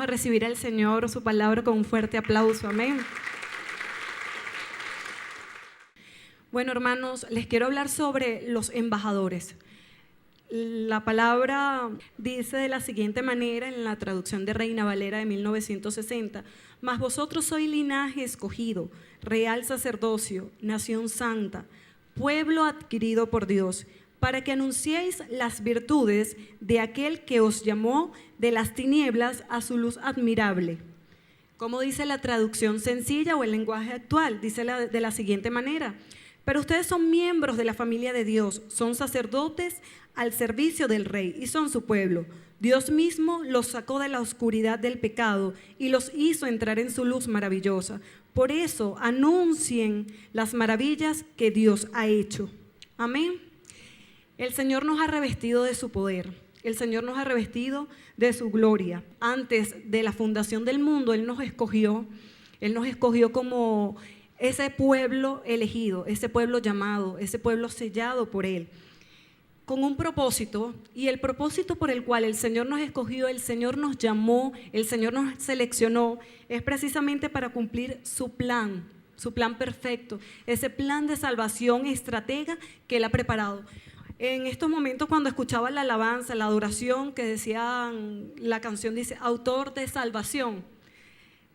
recibir al Señor, su palabra, con un fuerte aplauso. Amén. Bueno, hermanos, les quiero hablar sobre los embajadores. La palabra dice de la siguiente manera en la traducción de Reina Valera de 1960: mas vosotros sois linaje escogido, real sacerdocio, nación santa, pueblo adquirido por Dios, para que anunciéis las virtudes de aquel que os llamó de las tinieblas a su luz admirable. Como dice la traducción sencilla o el lenguaje actual, dice de la siguiente manera: pero ustedes son miembros de la familia de Dios, son sacerdotes al servicio del Rey y son su pueblo. Dios mismo los sacó de la oscuridad del pecado y los hizo entrar en su luz maravillosa. Por eso anuncien las maravillas que Dios ha hecho. Amén. El Señor nos ha revestido de su poder. El Señor nos ha revestido de su gloria. Antes de la fundación del mundo, Él nos escogió como ese pueblo elegido, ese pueblo llamado, ese pueblo sellado por Él, con un propósito, y el propósito por el cual el Señor nos escogió, el Señor nos llamó, el Señor nos seleccionó, es precisamente para cumplir su plan perfecto, ese plan de salvación estratega que Él ha preparado. En estos momentos, cuando escuchaba la alabanza, la adoración que decían, la canción dice, autor de salvación,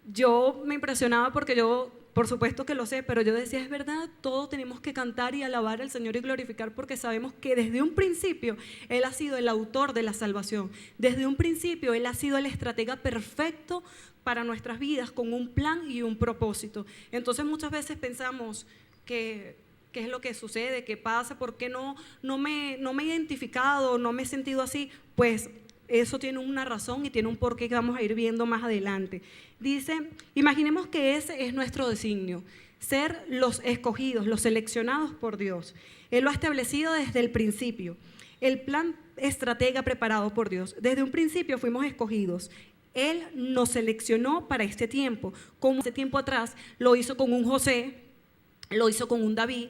yo me impresionaba porque yo, por supuesto que lo sé, pero yo decía, es verdad, todos tenemos que cantar y alabar al Señor y glorificar, porque sabemos que desde un principio Él ha sido el autor de la salvación. Desde un principio Él ha sido el estratega perfecto para nuestras vidas, con un plan y un propósito. Entonces muchas veces pensamos que ¿qué es lo que sucede? ¿Qué pasa? ¿Por qué no me he identificado? ¿No me he sentido así? Pues eso tiene una razón y tiene un porqué que vamos a ir viendo más adelante. Dice, imaginemos que ese es nuestro designio, ser los escogidos, los seleccionados por Dios. Él lo ha establecido desde el principio. El plan estratega preparado por Dios. Desde un principio fuimos escogidos. Él nos seleccionó para este tiempo. Como hace tiempo atrás lo hizo con un José, lo hizo con un David,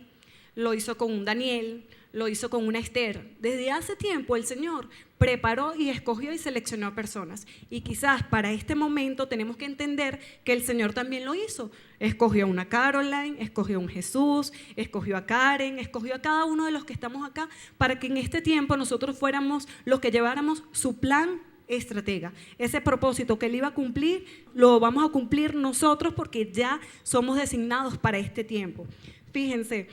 lo hizo con un Daniel, lo hizo con una Esther. Desde hace tiempo el Señor preparó y escogió y seleccionó a personas. Y quizás para este momento tenemos que entender que el Señor también lo hizo. Escogió a una Caroline, escogió a un Jesús, escogió a Karen, escogió a cada uno de los que estamos acá para que en este tiempo nosotros fuéramos los que lleváramos su plan estratega. Ese propósito que Él iba a cumplir, lo vamos a cumplir nosotros porque ya somos designados para este tiempo. Fíjense,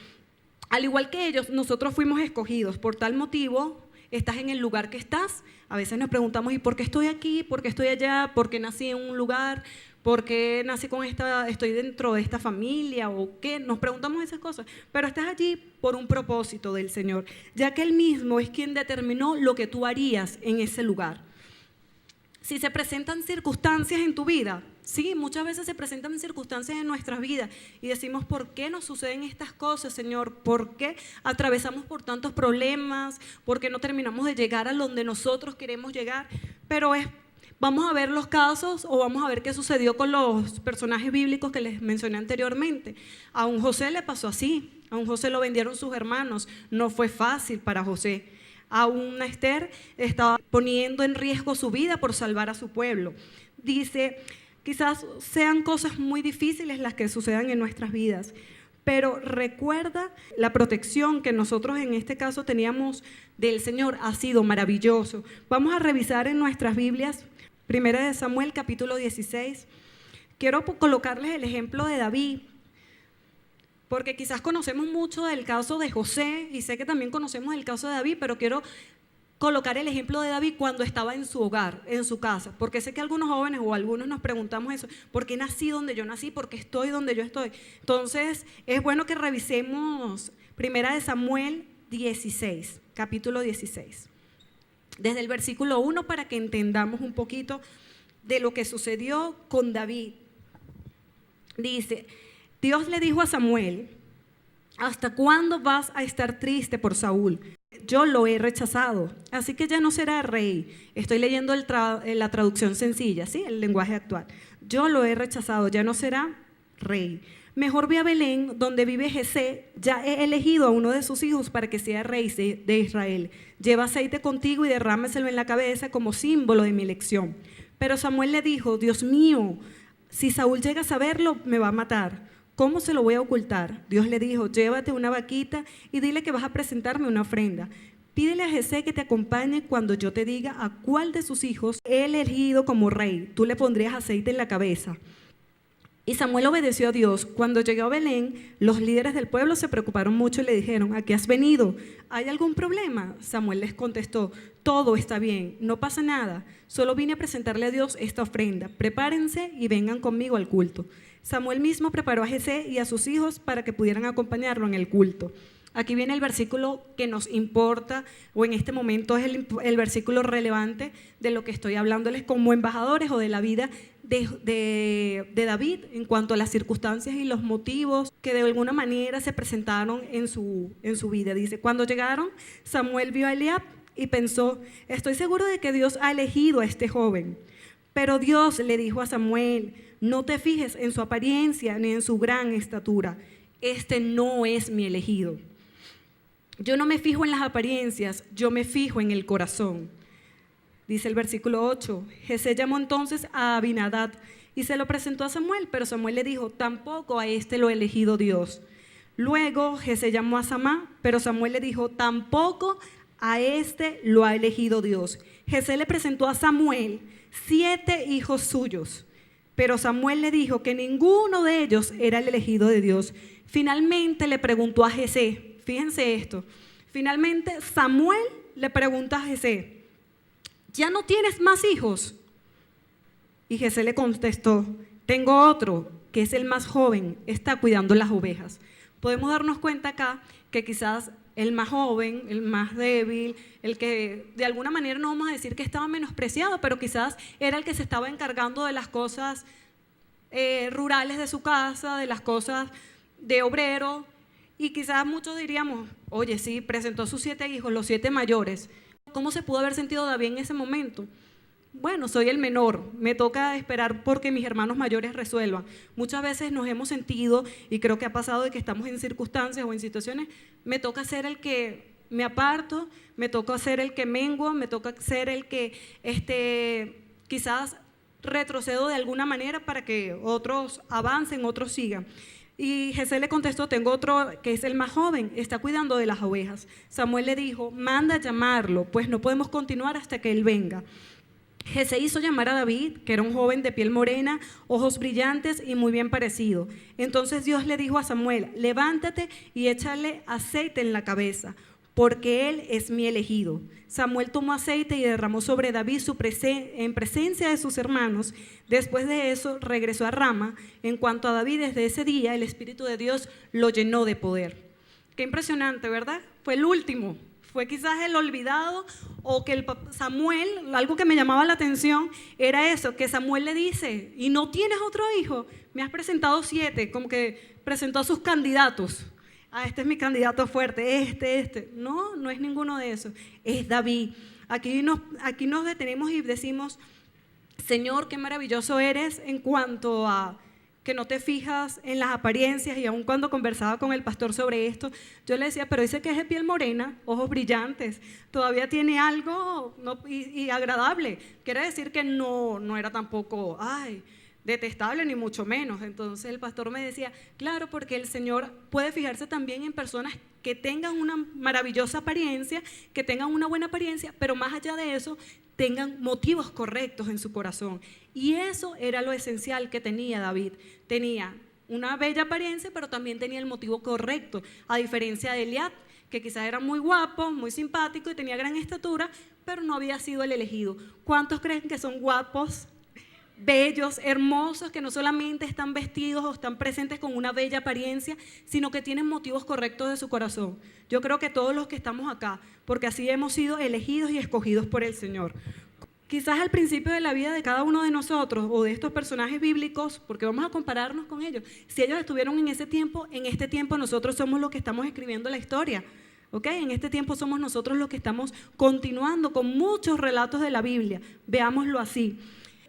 al igual que ellos, nosotros fuimos escogidos. Por tal motivo, estás en el lugar que estás. A veces nos preguntamos, ¿y por qué estoy aquí? ¿Por qué estoy allá? ¿Por qué nací en un lugar? ¿Por qué nací estoy dentro de esta familia? ¿O qué? Nos preguntamos esas cosas. Pero estás allí por un propósito del Señor, ya que Él mismo es quien determinó lo que tú harías en ese lugar. Si se presentan circunstancias en tu vida, sí, muchas veces se presentan circunstancias en nuestras vidas y decimos, ¿por qué nos suceden estas cosas, Señor? ¿Por qué atravesamos por tantos problemas? ¿Por qué no terminamos de llegar a donde nosotros queremos llegar? Pero vamos a ver los casos o vamos a ver qué sucedió con los personajes bíblicos que les mencioné anteriormente. A un José le pasó así, a un José lo vendieron sus hermanos, no fue fácil para José. A una Esther estaba poniendo en riesgo su vida por salvar a su pueblo. Dice, quizás sean cosas muy difíciles las que sucedan en nuestras vidas, pero recuerda la protección que nosotros en este caso teníamos del Señor, ha sido maravilloso. Vamos a revisar en nuestras Biblias, 1 Samuel capítulo 16. Quiero colocarles el ejemplo de David, porque quizás conocemos mucho del caso de José y sé que también conocemos el caso de David, pero quiero colocar el ejemplo de David cuando estaba en su hogar, en su casa, porque sé que algunos jóvenes o algunos nos preguntamos eso, ¿por qué nací donde yo nací? ¿Por qué estoy donde yo estoy? Entonces es bueno que revisemos 1 Samuel 16, capítulo 16, desde el versículo 1 para que entendamos un poquito de lo que sucedió con David. Dice, Dios le dijo a Samuel, ¿hasta cuándo vas a estar triste por Saúl? Yo lo he rechazado, así que ya no será rey. Estoy leyendo la traducción sencilla, ¿sí? El lenguaje actual. Yo lo he rechazado, ya no será rey. Mejor ve a Belén, donde vive Jesé. Ya he elegido a uno de sus hijos para que sea rey de Israel. Lleva aceite contigo y derrámeselo en la cabeza como símbolo de mi elección. Pero Samuel le dijo: Dios mío, si Saúl llega a saberlo, me va a matar. ¿Cómo se lo voy a ocultar? Dios le dijo: llévate una vaquita y dile que vas a presentarme una ofrenda. Pídele a Jesé que te acompañe cuando yo te diga a cuál de sus hijos he elegido como rey. Tú le pondrías aceite en la cabeza. Y Samuel obedeció a Dios. Cuando llegó a Belén, los líderes del pueblo se preocuparon mucho y le dijeron: ¿a qué has venido? ¿Hay algún problema? Samuel les contestó: todo está bien, no pasa nada. Solo vine a presentarle a Dios esta ofrenda. Prepárense y vengan conmigo al culto. Samuel mismo preparó a Jesé y a sus hijos para que pudieran acompañarlo en el culto. Aquí viene el versículo que nos importa, o en este momento es el versículo relevante de lo que estoy hablándoles como embajadores o de la vida de David en cuanto a las circunstancias y los motivos que de alguna manera se presentaron en su vida. Dice: cuando llegaron, Samuel vio a Eliab y pensó: estoy seguro de que Dios ha elegido a este joven. Pero Dios le dijo a Samuel: no te fijes en su apariencia ni en su gran estatura. Este no es mi elegido. Yo no me fijo en las apariencias, yo me fijo en el corazón. Dice el versículo 8, Jesé llamó entonces a Abinadab y se lo presentó a Samuel, pero Samuel le dijo: tampoco a este lo ha elegido Dios. Luego Jesé llamó a Samá, pero Samuel le dijo: tampoco a este lo ha elegido Dios. Jesé le presentó a Samuel 7 hijos suyos, pero Samuel le dijo que ninguno de ellos era el elegido de Dios. Finalmente le preguntó a Jesé. Fíjense esto, finalmente Samuel le pregunta a Jesé: ¿ya no tienes más hijos? Y Jesé le contestó: tengo otro, que es el más joven, está cuidando las ovejas. Podemos darnos cuenta acá que quizás el más joven, el más débil, el que de alguna manera no vamos a decir que estaba menospreciado, pero quizás era el que se estaba encargando de las cosas rurales de su casa, de las cosas de obrero. Y quizás muchos diríamos: oye, sí, presentó a sus 7 hijos, los 7 mayores. ¿Cómo se pudo haber sentido David en ese momento? Bueno, soy el menor, me toca esperar porque mis hermanos mayores resuelvan. Muchas veces nos hemos sentido, y creo que ha pasado de que estamos en circunstancias o en situaciones, me toca ser el que me aparto, me toca ser el que menguo, me toca ser el que quizás retrocedo de alguna manera para que otros avancen, otros sigan. Y Jesé le contestó: tengo otro que es el más joven, está cuidando de las ovejas. Samuel le dijo: manda a llamarlo, pues no podemos continuar hasta que él venga. Jesé hizo llamar a David, que era un joven de piel morena, ojos brillantes y muy bien parecido. Entonces Dios le dijo a Samuel: levántate y échale aceite en la cabeza, porque él es mi elegido. Samuel tomó aceite y derramó sobre David en presencia de sus hermanos. Después de eso regresó a Rama. En cuanto a David, desde ese día el Espíritu de Dios lo llenó de poder. Qué impresionante, ¿verdad? Fue el último, fue quizás el olvidado, o que Samuel, algo que me llamaba la atención era eso, que Samuel le dice: ¿y no tienes otro hijo? Me has presentado 7, como que presentó a sus candidatos. Este es mi candidato fuerte, este. No, no es ninguno de esos, es David. Aquí nos detenemos y decimos: Señor, qué maravilloso eres en cuanto a que no te fijas en las apariencias. Y aun cuando conversaba con el pastor sobre esto, yo le decía: pero dice que es de piel morena, ojos brillantes, todavía tiene algo y agradable. Quiere decir que no era tampoco detestable, ni mucho menos. Entonces el pastor me decía: claro, porque el Señor puede fijarse también en personas que tengan una maravillosa apariencia, que tengan una buena apariencia, pero más allá de eso, tengan motivos correctos en su corazón. Y eso era lo esencial que tenía David. Tenía una bella apariencia, pero también tenía el motivo correcto, a diferencia de Eliab, que quizás era muy guapo, muy simpático y tenía gran estatura, pero no había sido el elegido. ¿Cuántos creen que son guapos, bellos, hermosos, que no solamente están vestidos o están presentes con una bella apariencia, sino que tienen motivos correctos de su corazón? Yo creo que todos los que estamos acá, porque así hemos sido elegidos y escogidos por el Señor. Quizás al principio de la vida de cada uno de nosotros o de estos personajes bíblicos, porque vamos a compararnos con ellos, si ellos estuvieron en ese tiempo, en este tiempo nosotros somos los que estamos escribiendo la historia. En este tiempo somos nosotros los que estamos continuando con muchos relatos de la Biblia. Veámoslo así.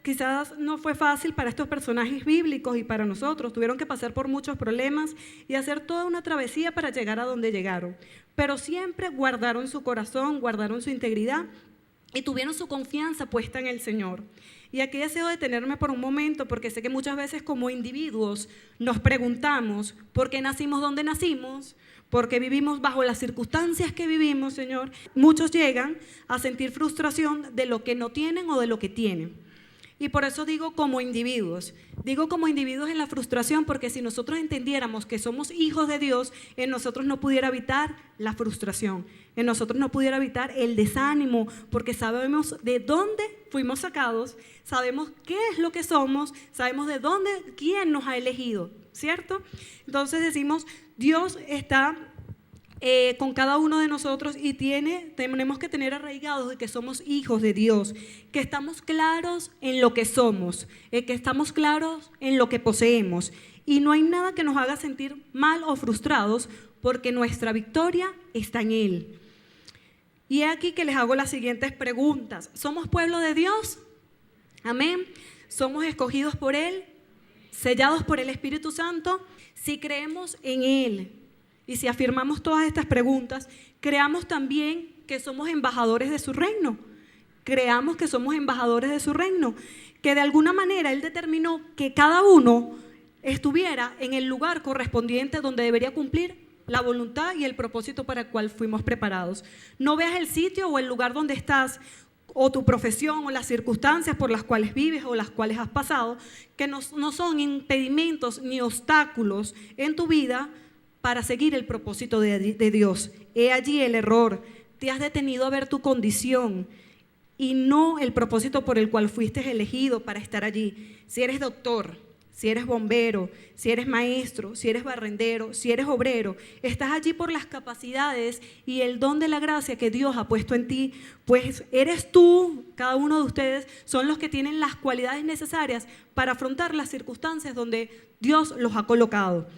Quizás no fue fácil para estos personajes bíblicos y para nosotros. Tuvieron que pasar por muchos problemas y hacer toda una travesía para llegar a donde llegaron. Pero siempre guardaron su corazón, guardaron su integridad y tuvieron su confianza puesta en el Señor. Y aquí deseo detenerme por un momento porque sé que muchas veces como individuos nos preguntamos por qué nacimos donde nacimos, por qué vivimos bajo las circunstancias que vivimos, Señor. Muchos llegan a sentir frustración de lo que no tienen o de lo que tienen. Y por eso digo como individuos en la frustración, porque si nosotros entendiéramos que somos hijos de Dios, en nosotros no pudiera habitar la frustración, en nosotros no pudiera habitar el desánimo, porque sabemos de dónde fuimos sacados, sabemos qué es lo que somos, sabemos de dónde, quién nos ha elegido, ¿cierto? Entonces decimos, Dios está con cada uno de nosotros y tenemos que tener arraigados de que somos hijos de Dios, que estamos claros en lo que somos, que estamos claros en lo que poseemos y no hay nada que nos haga sentir mal o frustrados porque nuestra victoria está en Él. Y es aquí que les hago las siguientes preguntas. ¿Somos pueblo de Dios? Amén. ¿Somos escogidos por Él? ¿Sellados por el Espíritu Santo? Si creemos en Él y si afirmamos todas estas preguntas, creamos también que somos embajadores de su reino. Creamos que somos embajadores de su reino, que de alguna manera Él determinó que cada uno estuviera en el lugar correspondiente donde debería cumplir la voluntad y el propósito para el cual fuimos preparados. No veas el sitio o el lugar donde estás, o tu profesión, o las circunstancias por las cuales vives o las cuales has pasado, que no son impedimentos ni obstáculos en tu vida para seguir el propósito de Dios. He allí el error. Te has detenido a ver tu condición y no el propósito por el cual fuiste elegido para estar allí. Si eres doctor, si eres bombero, si eres maestro, si eres barrendero, si eres obrero, estás allí por las capacidades y el don de la gracia que Dios ha puesto en ti, pues eres tú, cada uno de ustedes, son los que tienen las cualidades necesarias para afrontar las circunstancias donde Dios los ha colocado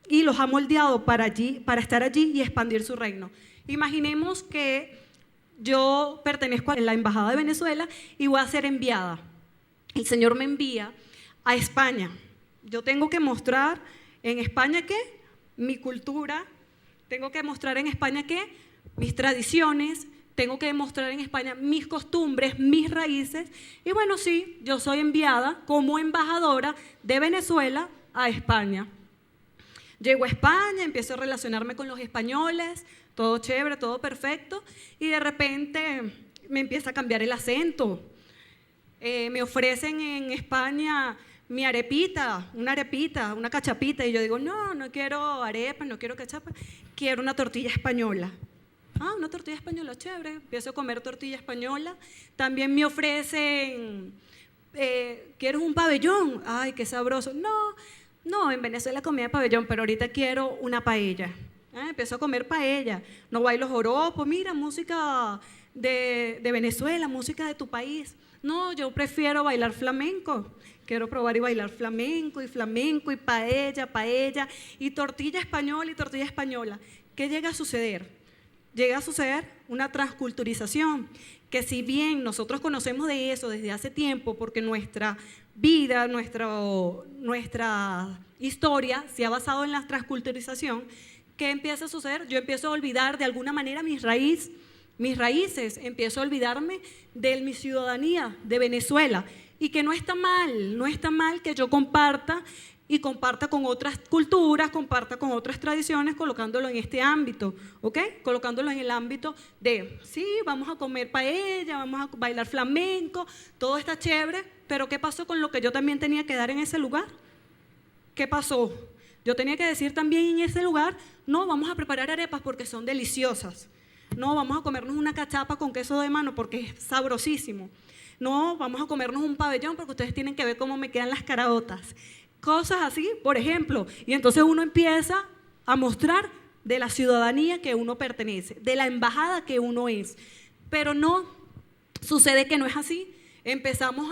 y los ha moldeado para estar allí y expandir su reino. Imaginemos que yo pertenezco a la Embajada de Venezuela y voy a ser enviada. El Señor me envía a España. Yo tengo que mostrar en España ¿qué? Mi cultura, tengo que mostrar en España ¿qué? Mis tradiciones, tengo que mostrar en España mis costumbres, mis raíces. Y bueno, sí, yo soy enviada como embajadora de Venezuela a España. Llego a España, empiezo a relacionarme con los españoles, todo chévere, todo perfecto, y de repente me empieza a cambiar el acento. Me ofrecen en España mi arepita, una cachapita, y yo digo, no quiero arepa, no quiero cachapa, quiero una tortilla española. Una tortilla española, chévere, empiezo a comer tortilla española. También me ofrecen, ¿quieres un pabellón? Ay, qué sabroso. No, en Venezuela comía pabellón, pero ahorita quiero una paella. Empiezo a comer paella. No bailo joropo, mira, música de Venezuela, música de tu país. No, yo prefiero bailar flamenco. Quiero probar y bailar flamenco, y paella, y tortilla española. ¿Qué llega a suceder? Llega a suceder una transculturización, que si bien nosotros conocemos de eso desde hace tiempo, porque nuestra vida, nuestra historia se ha basado en la transculturización, ¿qué empieza a suceder? Yo empiezo a olvidar de alguna manera mis raíces, empiezo a olvidarme de mi ciudadanía de Venezuela, y que no está mal que yo comparta con otras culturas, comparta con otras tradiciones, colocándolo en este ámbito, ¿ok? Colocándolo en el ámbito de, sí, vamos a comer paella, vamos a bailar flamenco, todo está chévere, pero ¿qué pasó con lo que yo también tenía que dar en ese lugar? ¿Qué pasó? Yo tenía que decir también en ese lugar, no, vamos a preparar arepas porque son deliciosas. No, vamos a comernos una cachapa con queso de mano porque es sabrosísimo. No, vamos a comernos un pabellón porque ustedes tienen que ver cómo me quedan las caraotas. Cosas así, por ejemplo. Y entonces uno empieza a mostrar de la ciudadanía que uno pertenece, de la embajada que uno es. Pero no, sucede que no es así. Empezamos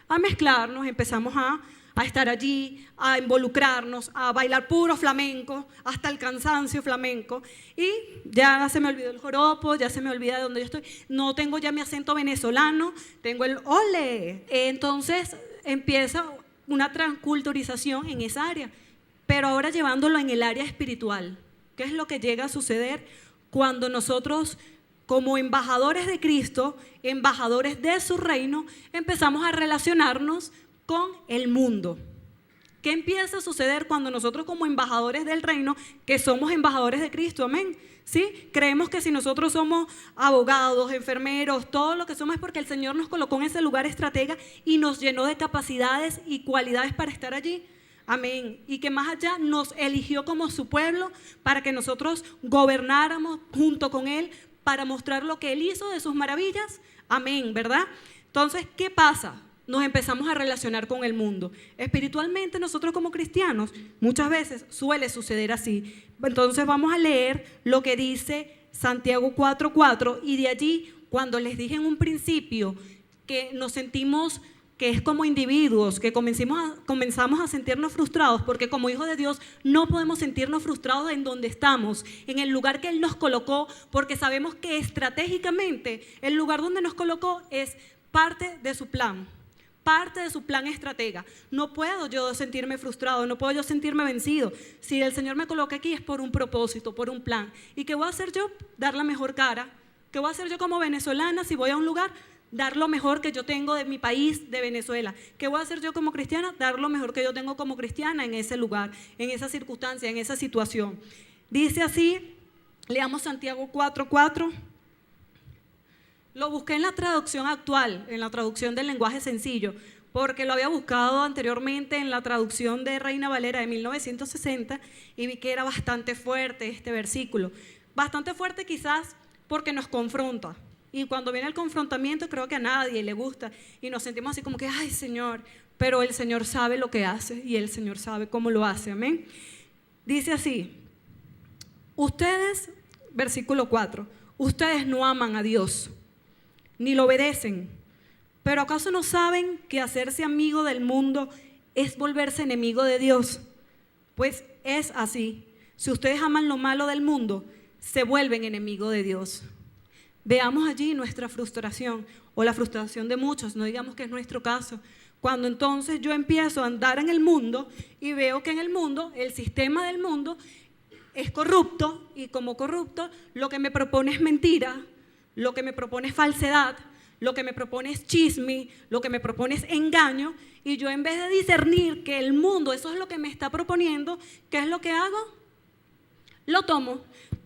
a mezclarnos, empezamos a estar allí, a involucrarnos, a bailar puro flamenco, hasta el cansancio flamenco, y ya se me olvidó el joropo, ya se me olvida de dónde yo estoy, no tengo ya mi acento venezolano, tengo el ole. Entonces empieza una transculturización en esa área, pero ahora llevándolo en el área espiritual. ¿Qué es lo que llega a suceder cuando nosotros como embajadores de Cristo, embajadores de su reino, empezamos a relacionarnos con el mundo. ¿Qué empieza a suceder cuando nosotros como embajadores del reino, que somos embajadores de Cristo? Amén. ¿Sí? Creemos que si nosotros somos abogados, enfermeros, todo lo que somos es porque el Señor nos colocó en ese lugar estratega y nos llenó de capacidades y cualidades para estar allí. Amén. Y que más allá nos eligió como su pueblo para que nosotros gobernáramos junto con Él para mostrar lo que Él hizo de sus maravillas. Amén, ¿verdad? Entonces, ¿qué pasa? Nos empezamos a relacionar con el mundo. Espiritualmente nosotros como cristianos muchas veces suele suceder así. Entonces vamos a leer lo que dice Santiago 4:4 y de allí, cuando les dije en un principio que nos sentimos que es como individuos, que comenzamos a sentirnos frustrados, porque como hijos de Dios no podemos sentirnos frustrados en donde estamos, en el lugar que Él nos colocó, porque sabemos que estratégicamente el lugar donde nos colocó es parte de su plan. Parte de su plan estratega. No puedo yo sentirme frustrado, no puedo yo sentirme vencido. Si el Señor me coloca aquí es por un propósito, por un plan. ¿Y qué voy a hacer yo? Dar la mejor cara. ¿Qué voy a hacer yo como venezolana si voy a un lugar? Dar lo mejor que yo tengo de mi país, de Venezuela. ¿Qué voy a hacer yo como cristiana? Dar lo mejor que yo tengo como cristiana en ese lugar, en esa circunstancia, en esa situación. Dice así, leamos Santiago 4:4. Lo busqué en la traducción actual, en la traducción del lenguaje sencillo, porque lo había buscado anteriormente en la traducción de Reina Valera de 1960 y vi que era bastante fuerte este versículo. Bastante fuerte quizás porque nos confronta. Y cuando viene el confrontamiento creo que a nadie le gusta y nos sentimos así como que, ay Señor, pero el Señor sabe lo que hace y el Señor sabe cómo lo hace, amén. Dice así, ustedes, versículo 4, ustedes no aman a Dios, ni lo obedecen, pero ¿acaso no saben que hacerse amigo del mundo es volverse enemigo de Dios? Pues es así, si ustedes aman lo malo del mundo, se vuelven enemigos de Dios. Veamos allí nuestra frustración o la frustración de muchos, no digamos que es nuestro caso, cuando entonces yo empiezo a andar en el mundo y veo que en el mundo, el sistema del mundo es corrupto y como corrupto lo que me propone es mentira, lo que me propone es falsedad, lo que me propone es chisme, lo que me propone es engaño y yo en vez de discernir que el mundo eso es lo que me está proponiendo, ¿qué es lo que hago? Lo tomo.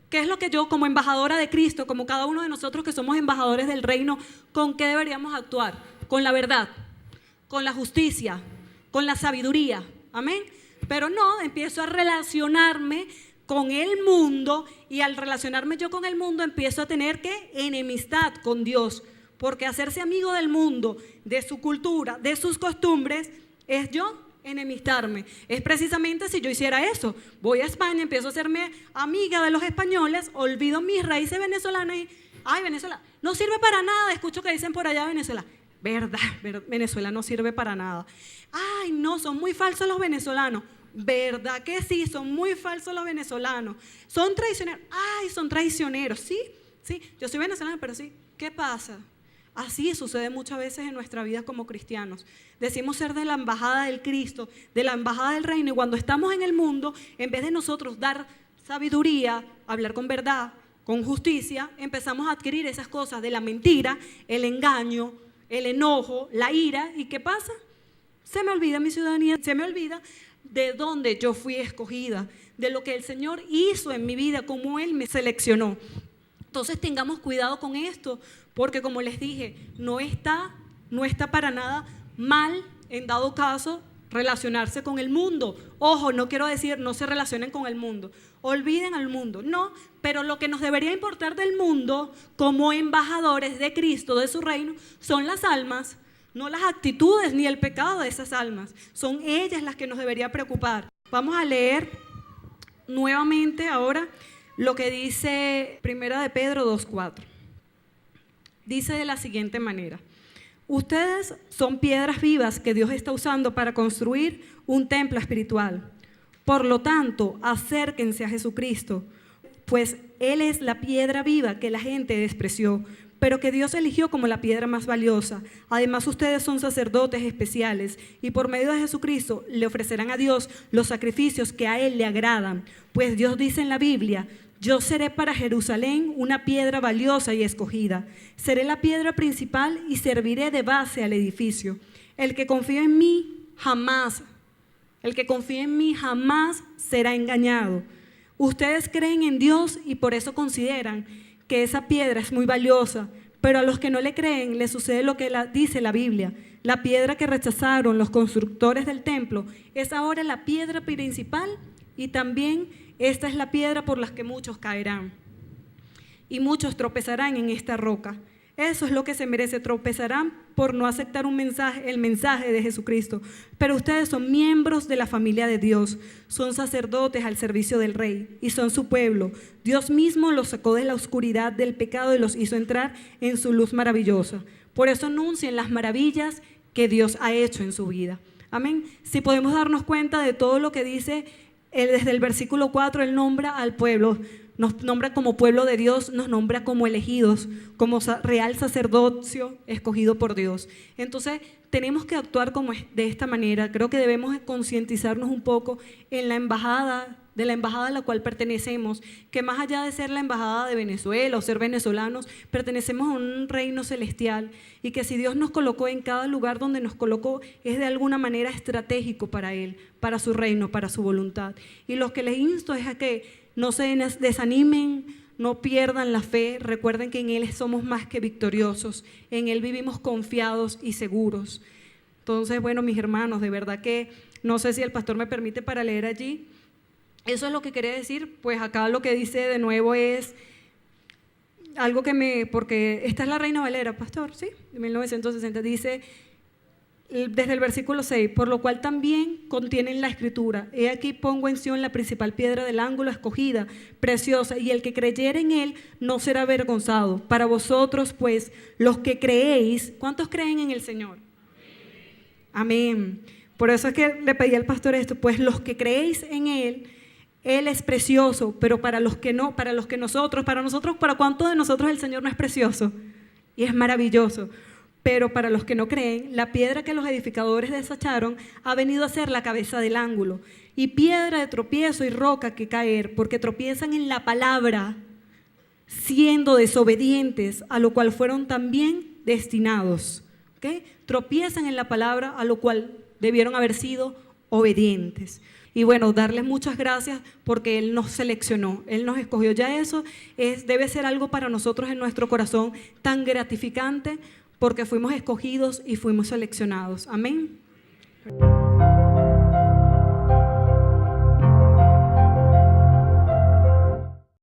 ¿Qué es lo que yo como embajadora de Cristo, como cada uno de nosotros que somos embajadores del reino, con qué deberíamos actuar? Con la verdad, con la justicia, con la sabiduría, amén. Pero no, empiezo a relacionarme con el mundo y al relacionarme yo con el mundo empiezo a tener ¿qué? Enemistad con Dios, porque hacerse amigo del mundo, de su cultura, de sus costumbres, es yo enemistarme. Es precisamente si yo hiciera eso, voy a España, empiezo a hacerme amiga de los españoles, olvido mis raíces venezolanas y, ay, Venezuela no sirve para nada, escucho que dicen por allá Venezuela, verdad, Venezuela no sirve para nada, ay no, son muy falsos los venezolanos, verdad que sí, son muy falsos los venezolanos, son traicioneros, ay, son traicioneros, sí, yo soy venezolana, pero sí, ¿qué pasa? Así sucede muchas veces en nuestra vida como cristianos. Decimos ser de la embajada del Cristo, de la embajada del reino, y cuando estamos en el mundo, en vez de nosotros dar sabiduría, hablar con verdad, con justicia, empezamos a adquirir esas cosas de la mentira, el engaño, el enojo, la ira, ¿y qué pasa? Se me olvida mi ciudadanía, se me olvida de dónde yo fui escogida, de lo que el Señor hizo en mi vida, cómo Él me seleccionó. Entonces tengamos cuidado con esto, porque como les dije, no está para nada mal, en dado caso, relacionarse con el mundo. Ojo, no quiero decir no se relacionen con el mundo, olviden al mundo, no, pero lo que nos debería importar del mundo como embajadores de Cristo, de su reino, son las almas, no las actitudes ni el pecado de esas almas, son ellas las que nos debería preocupar. Vamos a leer nuevamente ahora lo que dice Primera de Pedro 2:4. Dice de la siguiente manera, ustedes son piedras vivas que Dios está usando para construir un templo espiritual. Por lo tanto, acérquense a Jesucristo, pues Él es la piedra viva que la gente despreció, pero que Dios eligió como la piedra más valiosa. Además, ustedes son sacerdotes especiales y por medio de Jesucristo le ofrecerán a Dios los sacrificios que a Él le agradan. Pues Dios dice en la Biblia, Yo seré para Jerusalén una piedra valiosa y escogida. Seré la piedra principal y serviré de base al edificio. El que confía en mí jamás será engañado. Ustedes creen en Dios y por eso consideran que esa piedra es muy valiosa, pero a los que no le creen les sucede lo que dice la Biblia. La piedra que rechazaron los constructores del templo es ahora la piedra principal y también esta es la piedra por la que muchos caerán y muchos tropezarán en esta roca. Eso es lo que se merece, tropezarán por no aceptar el mensaje de Jesucristo. Pero ustedes son miembros de la familia de Dios, son sacerdotes al servicio del Rey y son su pueblo. Dios mismo los sacó de la oscuridad del pecado y los hizo entrar en su luz maravillosa. Por eso anuncien las maravillas que Dios ha hecho en su vida. Amén. Si podemos darnos cuenta de todo lo que dice desde el versículo 4, Él nombra al pueblo. Nos nombra como pueblo de Dios, nos nombra como elegidos, como real sacerdocio escogido por Dios. Entonces, tenemos que actuar de esta manera. Creo que debemos concientizarnos un poco de la embajada a la cual pertenecemos, que más allá de ser la embajada de Venezuela o ser venezolanos, pertenecemos a un reino celestial y que si Dios nos colocó en cada lugar donde nos colocó es de alguna manera estratégico para Él, para su reino, para su voluntad. Y lo que les insto es a que no se desanimen, no pierdan la fe, recuerden que en Él somos más que victoriosos, en Él vivimos confiados y seguros. Entonces, bueno, mis hermanos, de verdad que no sé si el pastor me permite para leer allí. Eso es lo que quería decir, pues acá lo que dice de nuevo es algo porque esta es la Reina Valera, pastor, ¿sí? De 1960, dice desde el versículo 6, por lo cual también contienen la escritura. He aquí pongo en Sión la principal piedra del ángulo escogida, preciosa, y el que creyere en él no será avergonzado. Para vosotros, pues, los que creéis, ¿cuántos creen en el Señor? Amén. Por eso es que le pedí al pastor esto, pues los que creéis en él es precioso, pero para los que no, para cuántos de nosotros el Señor no es precioso y es maravilloso. Pero para los que no creen, la piedra que los edificadores desecharon ha venido a ser la cabeza del ángulo y piedra de tropiezo y roca que caer, porque tropiezan en la palabra, siendo desobedientes, a lo cual fueron también destinados. ¿Okay? Tropiezan en la palabra, a lo cual debieron haber sido obedientes. Y bueno, darles muchas gracias porque Él nos seleccionó, Él nos escogió. Ya eso debe ser algo para nosotros en nuestro corazón tan gratificante, porque fuimos escogidos y fuimos seleccionados. Amén.